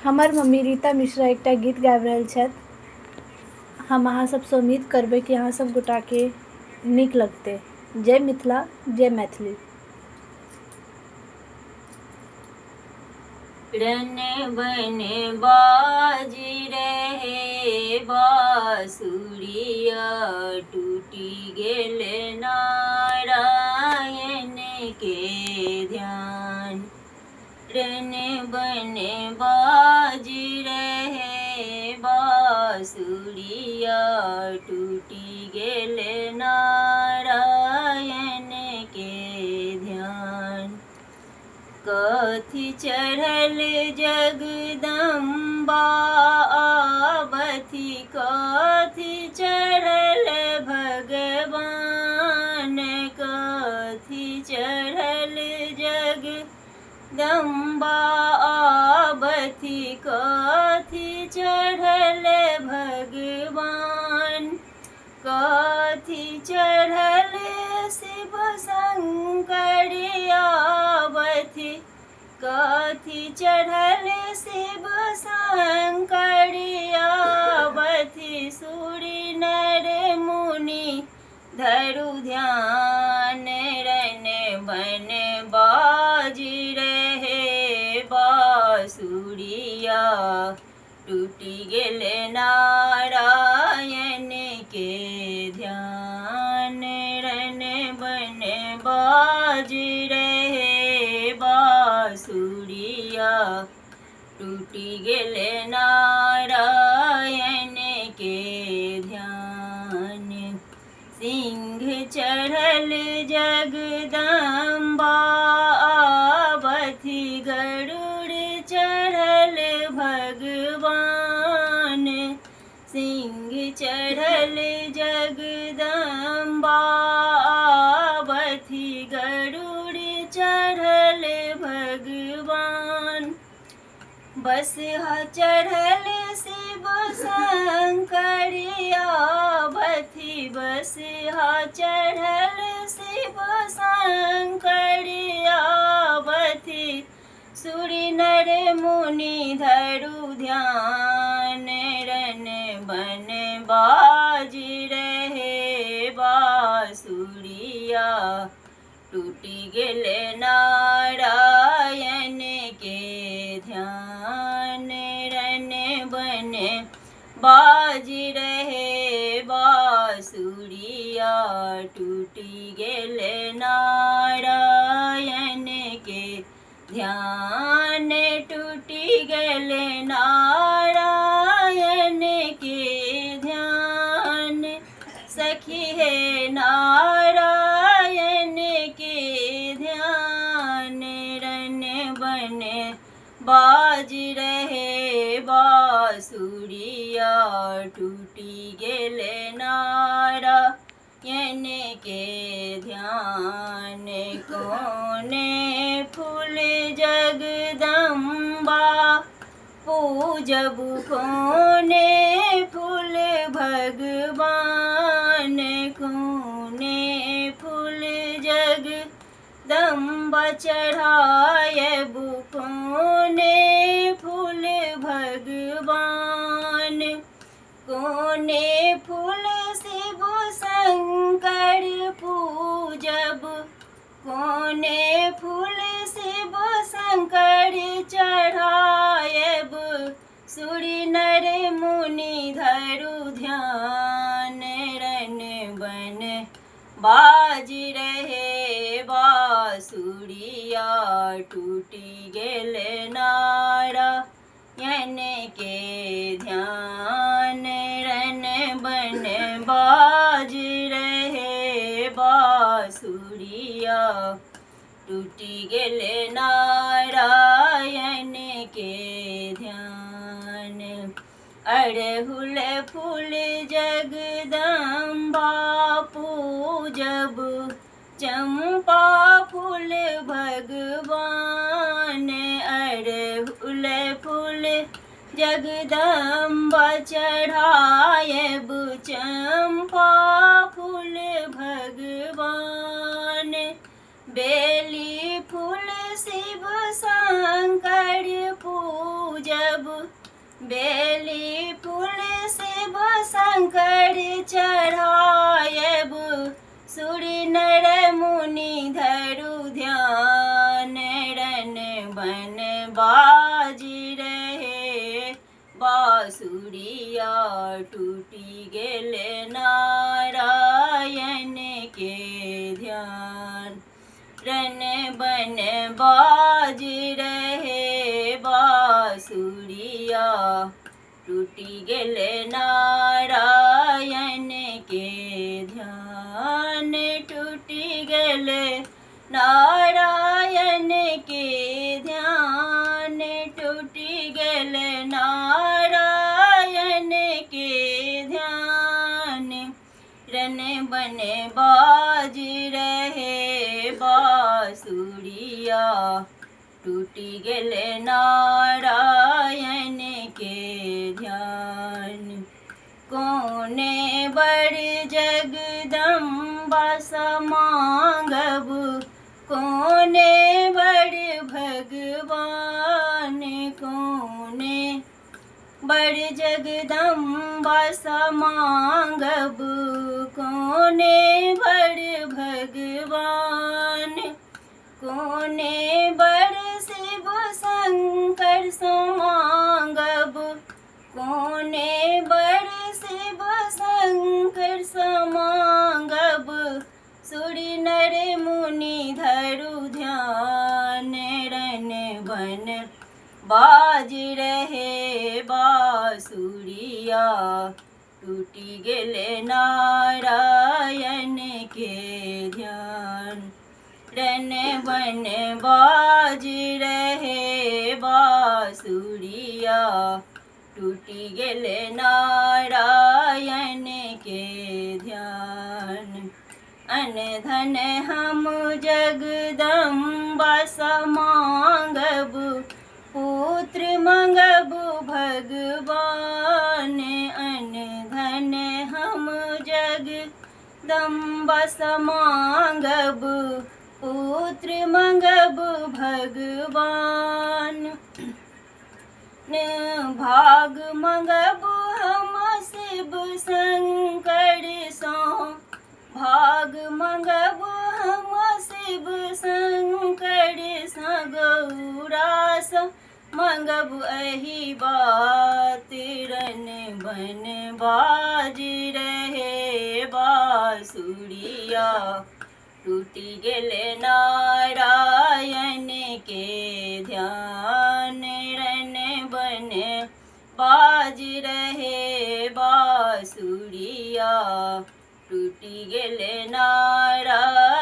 हमर मम्मी रीता मिश्रा एकटा गीत गाबि रहल छथि। हम अहाँ सबसँ उम्मीद करबै कि अहाँ सब गोटाके नीक लगतै। जय मिथिला, जय मैथिली। रन बन बाजी रहे बाँसुरिया, टूटी गेल नारायण के ध्यान। रन बन बाजी रहे बाँसुरिया, टूटी गेल नारायण के ध्यान। कथी चढ़ल जगदम्बा आवथि, कथी चढ़ल भगवान, कथी चढ़ल जगदम्बा आवथि, कथी चढ़ल भगवान। कथी चढ़ल शिव शंकर आवथि, कथी चढ़ल शिव शंकर आवथि। सूरि नर मुनि धरु ध्यान, रन बन बाजी रहे बाँसुरिया, टूटी गेल नारायण के ध्यान। रन बन बाजी रहे बाँसुरिया, टूटी गेल नारायण के ध्यान। सिंह चढ़ल जगदम्बा आवथि, गरुड़ चढ़ल भगवान। सिंह चढ़ल जगदम्बा आवथि, गरुड़ चढ़ल भगवान। बसहा चढ़ल शिव शंकर आवथि, बसहा चढ़ल शिव शंकर आवथि। सूरि नर मुनि धरु ध्यान, रन बन बाजी रहे बाँसुरिया, टूटी गेल नारायण के ध्यान। रन बन बाजी रहे बाँसुरिया, टूटी गेल नारायण के ध्यान। टूटी गेल नारायण के ध्यान। सखी हे नारायण के ध्यान, रन बन बाजी रहे बाँसुरिया, टूटी गेल नारायण के ध्यान। कोने फूल जगदम्बा पूजब, कोने फूल भगवान, कोने फूल जगदम्बा चढ़ायब, कोने फूल भगवान। कोने फूल शिव शंकर पूजब, कोने फूल शिव शंकर चढ़ायब। सूरि नर मुनि धरु ध्यान, रन बन बाजी रहे बाँसुरिया, टूटी गेल नारायण के ध्यान। रन बन बाजी रहे बाँसुरिया, टूटी गेल नारायण के ध्यान। अड़हुल फूल जगदम्बा पूजब, चंपा फूल भगवान। अड़हुल फूल जगदम्बा चढ़ायब, चंपा फूल भगवान। बेली फूल शिव शंकर पूजब, जब बेली फूल शिव शंकर चढ़ायब सूर्य नर मुनि धरु ध्यान रन बन बाजी रहे बांसुरिया टूटी गेल नारायण के ध्यान रन बन बाजी रहे बांसुरिया टूटी गेल नारायण के ध्यान टूटी गेल नारायण के ध्यान टूटी गेल नारायण के ध्यान रन बन बाजी रहे बांसुरिया टूटी गेल नारायण के ध्यान कोने बड़ जगदम्बा समांगब कोने बड़ भगवान कोने बड़ जगदम्बा समांगब कोने बड़ भगवान कोने बड़ शिव शंकर समांगब कोने बड़ शिव शंकर समांगब सूर्य नर मुनि धरु ध्यान रन बन बाजी रहे बांसुरिया टूटी गेल नारायण के ध्यान रन बन बाजी रहे बांसुरिया टूटी गेल नारायण के ध्यान अन धन हम जगदम्बा समांगब पुत्र मंगब भगवान अन धन हम जगदम्बा समांगब पुत्र मंगब भगवान भाग मंगब हम शिव शंकर सो भाग मंगब हम शिव शंकर स गौरास मंगब एही बात रन बन बाजी रहे बांसुरिया टूटी गेल नारायण के ध्यान रन बन बाजी रहे बांसुरिया टूटी गेल नारायण